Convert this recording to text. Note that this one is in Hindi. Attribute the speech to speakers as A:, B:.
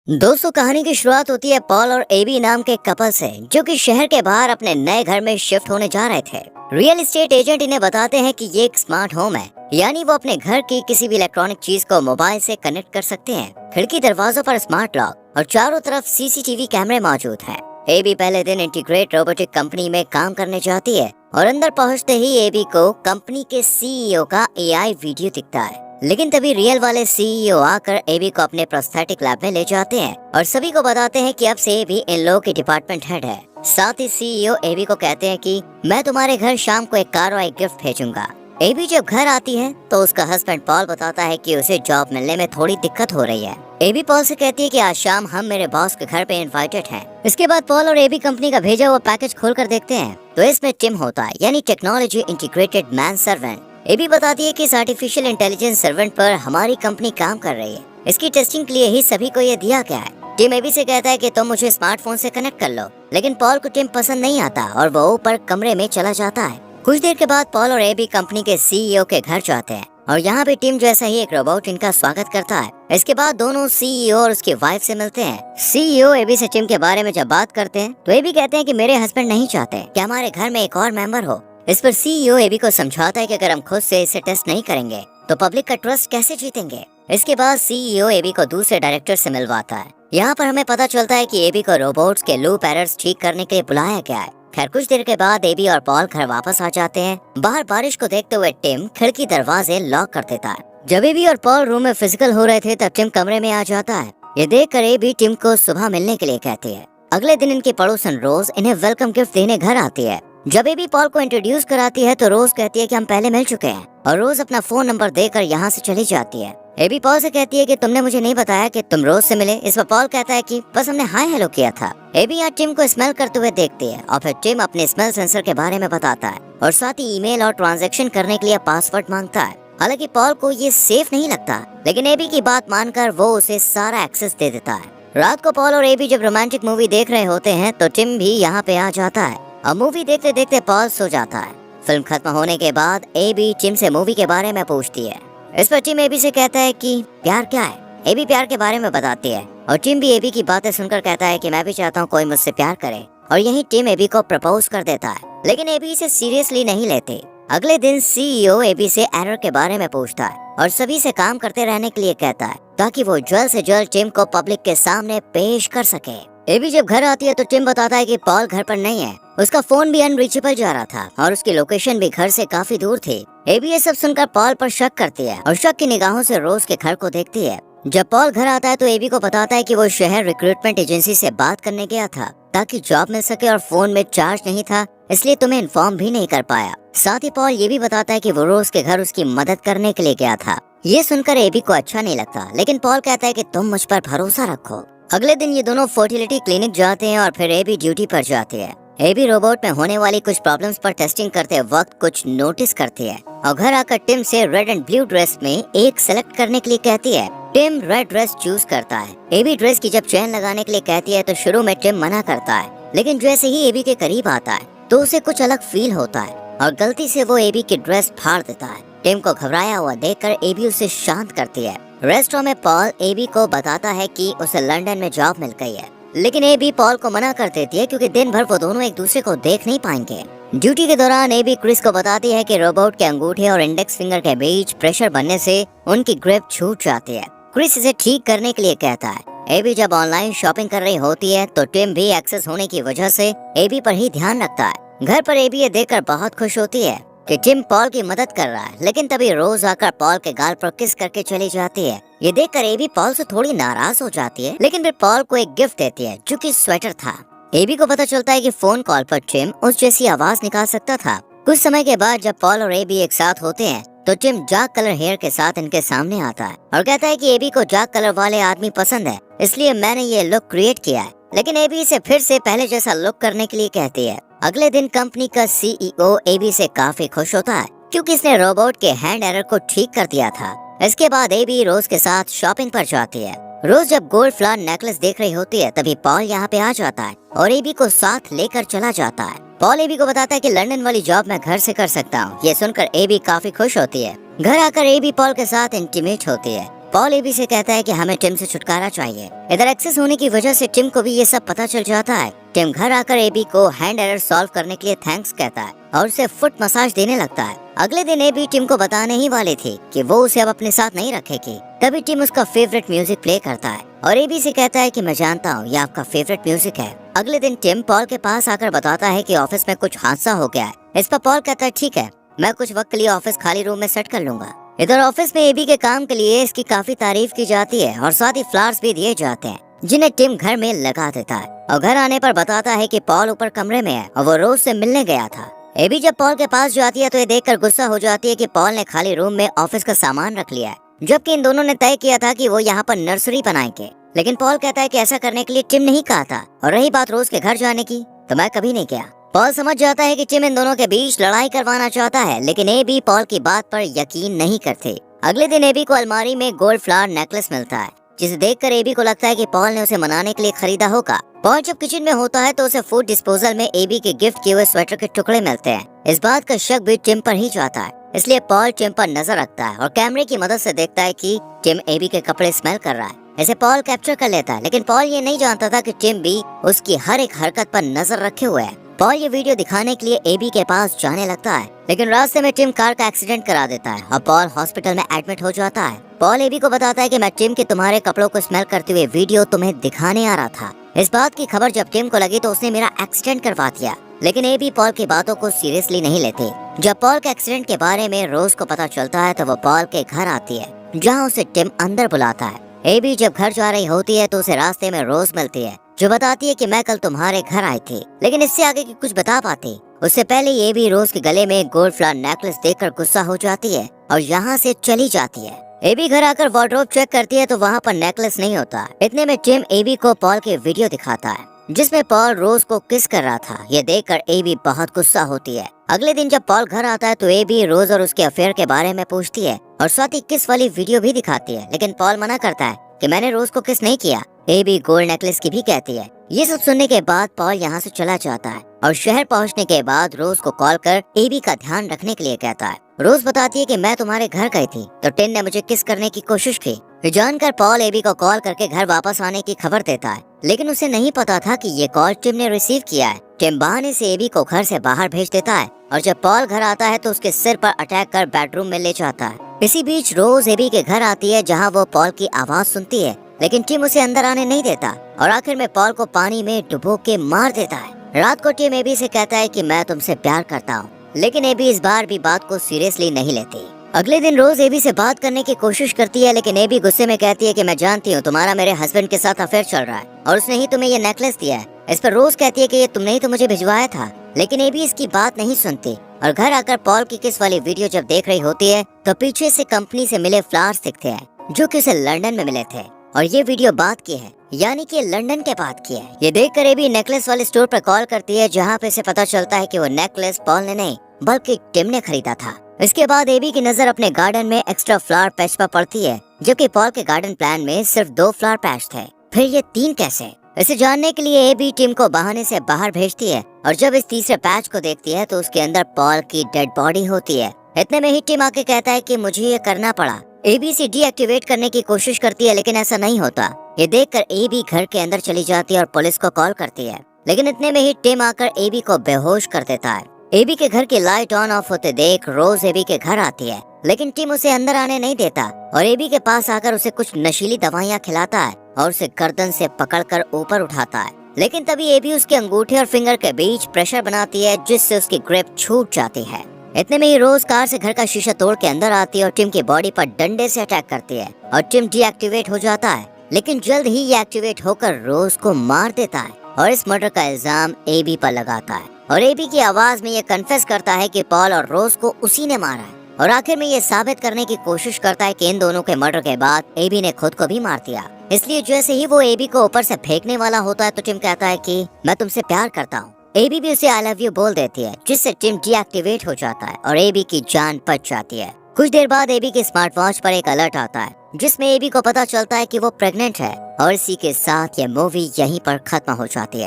A: दोस्तों, कहानी की शुरुआत होती है पॉल और एबी नाम के कपल से, जो कि शहर के बाहर अपने नए घर में शिफ्ट होने जा रहे थे। रियल एस्टेट एजेंट इन्हें बताते हैं कि ये एक स्मार्ट होम है, यानी वो अपने घर की किसी भी इलेक्ट्रॉनिक चीज को मोबाइल से कनेक्ट कर सकते हैं। खिड़की दरवाजों पर स्मार्ट लॉक और चारों तरफ सीसीटीवी कैमरे मौजूद हैं। एबी पहले दिन इंटीग्रेट रोबोटिक कंपनी में काम करने जाती है और अंदर पहुंचते ही एबी को कंपनी के सीईओ का एआई वीडियो दिखता है। लेकिन तभी रियल वाले सीईओ आकर एबी को अपने प्रोस्थेटिक लैब में ले जाते हैं और सभी को बताते हैं कि अब से एबी इन लोगों की डिपार्टमेंट हेड है। साथ ही सीईओ एबी को कहते हैं कि मैं तुम्हारे घर शाम को एक कार और एक गिफ्ट भेजूंगा। एबी जब घर आती है तो उसका हस्बैंड पॉल बताता है कि उसे जॉब मिलने में थोड़ी दिक्कत हो रही है। एबी पॉल से कहती है कि आज शाम हम मेरे बॉस के घर पे इनवाइटेड हैं। इसके बाद पॉल और एबी कंपनी का भेजा हुआ पैकेज खोल कर देखते हैं तो इसमें टिम होता है, यानी टेक्नोलॉजी इंटीग्रेटेड मैन सर्वेंट। एबी बताती है कि इस आर्टिफिशियल इंटेलिजेंस सर्वेंट पर हमारी कंपनी काम कर रही है। इसकी टेस्टिंग के लिए ही सभी को ये दिया गया है। टिम एबी से कहता है कि तुम मुझे स्मार्टफोन से कनेक्ट कर लो, लेकिन पॉल को टिम पसंद नहीं आता और वो ऊपर कमरे में चला जाता है। कुछ देर के बाद पॉल और एबी कंपनी के सीईओ के घर जाते हैं और यहाँ पे टिम जैसा ही एक रोबोट इनका स्वागत करता है। इसके बाद दोनों सीईओ और उसकी वाइफ से मिलते हैं। सीईओ एबी से टिम के बारे में जब बात करते हैं तो एबी कहते हैं कि मेरे हस्बैंड नहीं चाहते कि हमारे घर में एक और मेंबर हो। इस पर सीईओ एबी को समझाता है कि अगर हम खुद से इसे टेस्ट नहीं करेंगे तो पब्लिक का ट्रस्ट कैसे जीतेंगे। इसके बाद सीईओ एबी को दूसरे डायरेक्टर से मिलवाता है। यहाँ पर हमें पता चलता है कि एबी को रोबोट्स के लूप एरर्स ठीक करने के लिए बुलाया गया है। खैर, कुछ देर के बाद एबी और पॉल घर वापस आ जाते हैं। बाहर बारिश को देखते हुए टिम खिड़की दरवाजे लॉक कर देता है। जब एबी और पॉल रूम में फिजिकल हो रहे थे तब टिम कमरे में आ जाता है। ये देख कर एबी टिम को सुबह मिलने के लिए कहती है। अगले दिन इनकी पड़ोसन रोज इन्हें वेलकम गिफ्ट देने घर आती है। जब एबी पॉल को इंट्रोड्यूस कराती है तो रोज कहती है कि हम पहले मिल चुके हैं और रोज अपना फोन नंबर देकर यहाँ से चली जाती है। एबी पॉल से कहती है कि तुमने मुझे नहीं बताया कि तुम रोज से मिले। इस पर पॉल कहता है कि बस हमने हाय हेलो किया था। एबी यहाँ टिम को स्मेल करते हुए देखती है और फिर टिम अपने स्मेल सेंसर के बारे में बताता है और साथ ही ईमेल और ट्रांजैक्शन करने के लिए पासवर्ड मांगता है। हालांकि पॉल को ये सेफ नहीं लगता, लेकिन एबी की बात मानकर वो उसे सारा एक्सेस दे देता है। रात को पॉल और एबी जब रोमांटिक मूवी देख रहे होते हैं तो टिम भी यहाँ पे आ जाता है। अब मूवी देखते देखते पॉल सो जाता है। फिल्म खत्म होने के बाद एबी टिम से मूवी के बारे में पूछती है। इस पर टिम एबी से कहता है कि प्यार क्या है। एबी प्यार के बारे में बताती है और टिम भी एबी की बातें सुनकर कहता है कि मैं भी चाहता हूँ कोई मुझसे प्यार करे, और यही टिम एबी को प्रपोज कर देता है। लेकिन एबी इसे सीरियसली नहीं लेते। अगले दिन सीईओ एबी से एरर के बारे में पूछता है और सभी से काम करते रहने के लिए कहता है ताकि वो जल्द से जल्द टिम को पब्लिक के सामने पेश कर सके। एबी जब घर आती है तो टिम बताता है कि पॉल घर पर नहीं है। उसका फोन भी अनरीचेबल जा रहा था और उसकी लोकेशन भी घर से काफी दूर थी। एबी ये सब सुनकर पॉल पर शक करती है और शक की निगाहों से रोज के घर को देखती है। जब पॉल घर आता है तो एबी को बताता है कि वो शहर रिक्रूटमेंट एजेंसी से बात करने गया था ताकि जॉब मिल सके और फोन में चार्ज नहीं था, इसलिए तुम्हें इन्फॉर्म भी नहीं कर पाया। साथ ही पॉल ये भी बताता है कि वो रोज के घर उसकी मदद करने के लिए गया था। ये सुनकर एबी को अच्छा नहीं लगता, लेकिन पॉल कहता है कि तुम मुझ पर भरोसा रखो। अगले दिन ये दोनों फर्टिलिटी क्लिनिक जाते हैं और फिर एबी ड्यूटी पर जाती है। एबी रोबोट में होने वाली कुछ प्रॉब्लम्स पर टेस्टिंग करते वक्त कुछ नोटिस करती है और घर आकर टिम से रेड एंड ब्लू ड्रेस में एक सेलेक्ट करने के लिए कहती है। टिम रेड ड्रेस चूज करता है। एबी ड्रेस की जब चेन लगाने के लिए कहती है तो शुरू में टिम मना करता है, लेकिन जैसे ही एबी के करीब आता है तो उसे कुछ अलग फील होता है और गलती से वो एबी की ड्रेस फाड़ देता है। टिम को घबराया हुआ देखकर एबी उसे शांत करती है। रेस्टोरेंट में पॉल एबी को बताता है कि उसे लंदन में जॉब मिल गई है, लेकिन एबी पॉल को मना कर देती है क्योंकि दिन भर वो दोनों एक दूसरे को देख नहीं पाएंगे। ड्यूटी के दौरान एबी क्रिस को बताती है कि रोबोट के अंगूठे और इंडेक्स फिंगर के बीच प्रेशर बनने से उनकी ग्रिप छूट जाती है। क्रिस इसे ठीक करने के लिए कहता है। एबी जब ऑनलाइन शॉपिंग कर रही होती है तो टिम भी एक्सेस होने की वजह से एबी पर ही ध्यान रखता है। घर पर एबी ये देखकर बहुत खुश होती है कि टिम पॉल की मदद कर रहा है, लेकिन तभी रोज आकर पॉल के गाल पर किस करके चली जाती है। ये देखकर एबी पॉल से थोड़ी नाराज हो जाती है, लेकिन फिर पॉल को एक गिफ्ट देती है जो कि स्वेटर था। एबी को पता चलता है कि फोन कॉल पर टिम उस जैसी आवाज निकाल सकता था। कुछ समय के बाद जब पॉल और एबी एक साथ होते हैं तो टिम डार्क कलर हेयर के साथ इनके सामने आता है और कहता है कि एबी को डार्क कलर वाले आदमी पसंद है, इसलिए मैंने ये लुक क्रिएट किया है। लेकिन एबी इसे फिर से पहले जैसा लुक करने के लिए कहती है। अगले दिन कंपनी का सीईओ एबी से काफी खुश होता है क्योंकि इसने रोबोट के हैंड एरर को ठीक कर दिया था। इसके बाद एबी रोज के साथ शॉपिंग पर जाती है। रोज जब गोल्ड फ्लावर नेकलेस देख रही होती है तभी पॉल यहाँ पे आ जाता है और एबी को साथ लेकर चला जाता है। पॉल एबी को बताता है कि लंदन वाली जॉब मैं घर से कर सकता हूँ। ये सुनकर एबी काफी खुश होती है। घर आकर एबी पॉल के साथ इंटीमेट होती है। पॉल एबी से कहता है कि हमें टिम से छुटकारा चाहिए। इधर एक्सेस होने की वजह से टिम को भी ये सब पता चल जाता है। टिम घर आकर एबी को हैंड एरर सॉल्व करने के लिए थैंक्स कहता है और उसे फुट मसाज देने लगता है। अगले दिन एबी टिम को बताने ही वाली थी कि वो उसे अब अपने साथ नहीं रखेगी। तभी टिम उसका फेवरेट म्यूजिक प्ले करता है और एबी से कहता है कि मैं जानता हूँ ये आपका फेवरेट म्यूजिक है। अगले दिन टिम पॉल के पास आकर बताता है कि ऑफिस में कुछ हादसा हो गया है। इस पर पॉल कहता है ठीक है, मैं कुछ वक्त के लिए ऑफिस खाली रूम में सेट कर लूंगा। इधर ऑफिस में एबी के काम के लिए इसकी काफी तारीफ की जाती है और साथ ही फ्लावर्स भी दिए जाते हैं जिन्हें टिम घर में लगा देता है और घर आने पर बताता है कि पॉल ऊपर कमरे में है और वो रोज से मिलने गया था। एबी जब पॉल के पास जाती है तो ये देखकर गुस्सा हो जाती है कि पॉल ने खाली रूम में ऑफिस का सामान रख लिया है, जबकि इन दोनों ने तय किया था कि वो यहाँ पर नर्सरी बनाएंगे। लेकिन पॉल कहता है कि ऐसा करने के लिए टिम नहीं कहा था। और रही बात रोज के घर जाने की, तो मैं कभी नहीं गया। पॉल समझ जाता है कि टिम इन दोनों के बीच लड़ाई करवाना चाहता है, लेकिन एबी पॉल की बात पर यकीन नहीं करते। अगले दिन एबी को अलमारी में गोल्ड फ्लावर नेकलेस मिलता है, जिसे देखकर एबी को लगता है कि पॉल ने उसे मनाने के लिए खरीदा होगा। पॉल जब किचन में होता है तो उसे फूड डिस्पोजल में एबी के गिफ्ट किए हुए स्वेटर के टुकड़े मिलते हैं। इस बात का शक भी टिम पर ही जाता है, इसलिए पॉल टिम पर नजर रखता है और कैमरे की मदद से देखता है कि टिम एबी के कपड़े स्मेल कर रहा है। इसे पॉल कैप्चर कर लेता है, लेकिन पॉल ये नहीं जानता था कि टिम भी उसकी हर एक हरकत पर नजर रखे हुए है। पॉल ये वीडियो दिखाने के लिए एबी के पास जाने लगता है, लेकिन रास्ते में टिम कार का एक्सीडेंट करा देता है और पॉल हॉस्पिटल में एडमिट हो जाता है। पॉल एबी को बताता है कि मैं टिम के तुम्हारे कपड़ों को स्मेल करते हुए वीडियो तुम्हें दिखाने आ रहा था। इस बात की खबर जब टिम को लगी तो उसने मेरा एक्सीडेंट करवा दिया, लेकिन एबी पॉल की बातों को सीरियसली नहीं लेते। जब पॉल के एक्सीडेंट के बारे में रोज को पता चलता है तो वो पॉल के घर आती है, जहाँ उसे टिम अंदर बुलाता है। एबी जब घर जा रही होती है तो उसे रास्ते में रोज मिलती है, जो बताती है कि मैं कल तुम्हारे घर आई थी, लेकिन इससे आगे की कुछ बता पाती। उससे पहले एबी रोज के गले में गोल्ड फ्लावर नेकलेस देखकर गुस्सा हो जाती है और यहाँ से चली जाती है। एबी घर आकर वार्डरोब चेक करती है तो वहाँ पर नेकलेस नहीं होता। इतने में टिम एबी को पॉल के वीडियो दिखाता है, जिसमें पॉल रोज को किस कर रहा था। ये देखकर एबी बहुत गुस्सा होती है। अगले दिन जब पॉल घर आता है तो एबी रोज और उसके अफेयर के बारे में पूछती है और साथ ही किस वाली वीडियो भी दिखाती है, लेकिन पॉल मना करता है कि मैंने रोज को किस नहीं किया। एबी गोल्ड नेकलेस की भी कहती है। ये सब सुनने के बाद पॉल यहाँ से चला जाता है और शहर पहुँचने के बाद रोज को कॉल कर एबी का ध्यान रखने के लिए कहता है। रोज बताती है कि मैं तुम्हारे घर गई थी तो टिम ने मुझे किस करने की कोशिश की। जानकर पॉल एबी को कॉल करके घर वापस आने की खबर देता है, लेकिन उसे नहीं पता था कि ये कॉल टिम ने रिसीव किया है। टिम बहाने से एबी को घर से बाहर भेज देता है और जब पॉल घर आता है तो उसके सिर पर अटैक कर बेडरूम में ले जाता है। इसी बीच रोज एबी के घर आती है, जहाँ वो पॉल की आवाज सुनती है, लेकिन टिम उसे अंदर आने नहीं देता और आखिर में पॉल को पानी में डुबो के मार देता है। रात को टिम एबी से कहता है कि मैं तुमसे प्यार करता हूँ, लेकिन एबी इस बार भी बात को सीरियसली नहीं लेती। अगले दिन रोज एबी से बात करने की कोशिश करती है, लेकिन एबी गुस्से में कहती है कि मैं जानती हूँ तुम्हारा मेरे हस्बैंड के साथ अफेयर चल रहा है और उसने ही तुम्हें ये नेकलेस दिया है। इस पर रोज कहती है कि ये तुमने ही तो मुझे भिजवाया था, लेकिन एबी इसकी बात नहीं सुनती और घर आकर पॉल की किस वाली वीडियो जब देख रही होती है तो पीछे से कंपनी से मिले फ्लावर्स दिखते हैं, जो कि उसे लंदन में मिले थे और ये वीडियो बाद की है, यानी कि लंदन के बाद की है। ये देखकर एबी नेकलेस वाले स्टोर पर कॉल करती है, जहाँ पे इसे पता चलता है कि वो नेकलेस पॉल ने नहीं बल्कि टिम ने खरीदा था। इसके बाद एबी की नजर अपने गार्डन में एक्स्ट्रा फ्लावर पैच पर पड़ती है, जबकि पॉल के गार्डन प्लान में सिर्फ 2 फ्लावर पैच थे। फिर ये 3 कैसे? इसे जानने के लिए एबी टिम को बहाने से बाहर भेजती है और जब इस तीसरे पैच को देखती है तो उसके अंदर पॉल की डेड बॉडी होती है। इतने में ही टिम आके कहता है कि मुझे ये करना पड़ा। एबी से डीएक्टिवेट करने की कोशिश करती है, लेकिन ऐसा नहीं होता। ये देखकर एबी घर के अंदर चली जाती है और पुलिस को कॉल करती है, लेकिन इतने में ही टिम आकर एबी को बेहोश कर देता है। एबी के घर की लाइट ऑन ऑफ होते देख रोज एबी के घर आती है, लेकिन टिम उसे अंदर आने नहीं देता और एबी के पास आकर उसे कुछ नशीली दवाइयाँ खिलाता है और उसे गर्दन से पकड़कर ऊपर उठाता है। लेकिन तभी एबी उसके अंगूठे और फिंगर के बीच प्रेशर बनाती है, जिससे उसकी ग्रिप छूट जाती है। इतने में ही रोज कार से घर का शीशा तोड़ के अंदर आती है और टिम की बॉडी पर डंडे से अटैक करती है और टिम डीएक्टिवेट हो जाता है, लेकिन जल्द ही ये एक्टिवेट होकर रोज को मार देता है और इस मर्डर का इल्जाम एबी पर लगाता है और एबी की आवाज में ये कन्फेस करता है कि पॉल और रोज को उसी ने मारा है और आखिर में ये साबित करने की कोशिश करता है कि इन दोनों के मर्डर के बाद एबी ने खुद को भी मार दिया। इसलिए जैसे ही वो एबी को ऊपर से फेंकने वाला होता है तो टिम कहता है कि मैं तुमसे प्यार करता हूँ। एबी भी उसे आई लव यू बोल देती है, जिससे टिम डीएक्टिवेट हो जाता है और एबी की जान बच जाती है। कुछ देर बाद एबी के स्मार्ट वॉच पर एक अलर्ट आता है, जिसमें एबी को पता चलता है कि वो प्रेग्नेंट है और इसी के साथ ये मूवी यहीं पर खत्म हो जाती है।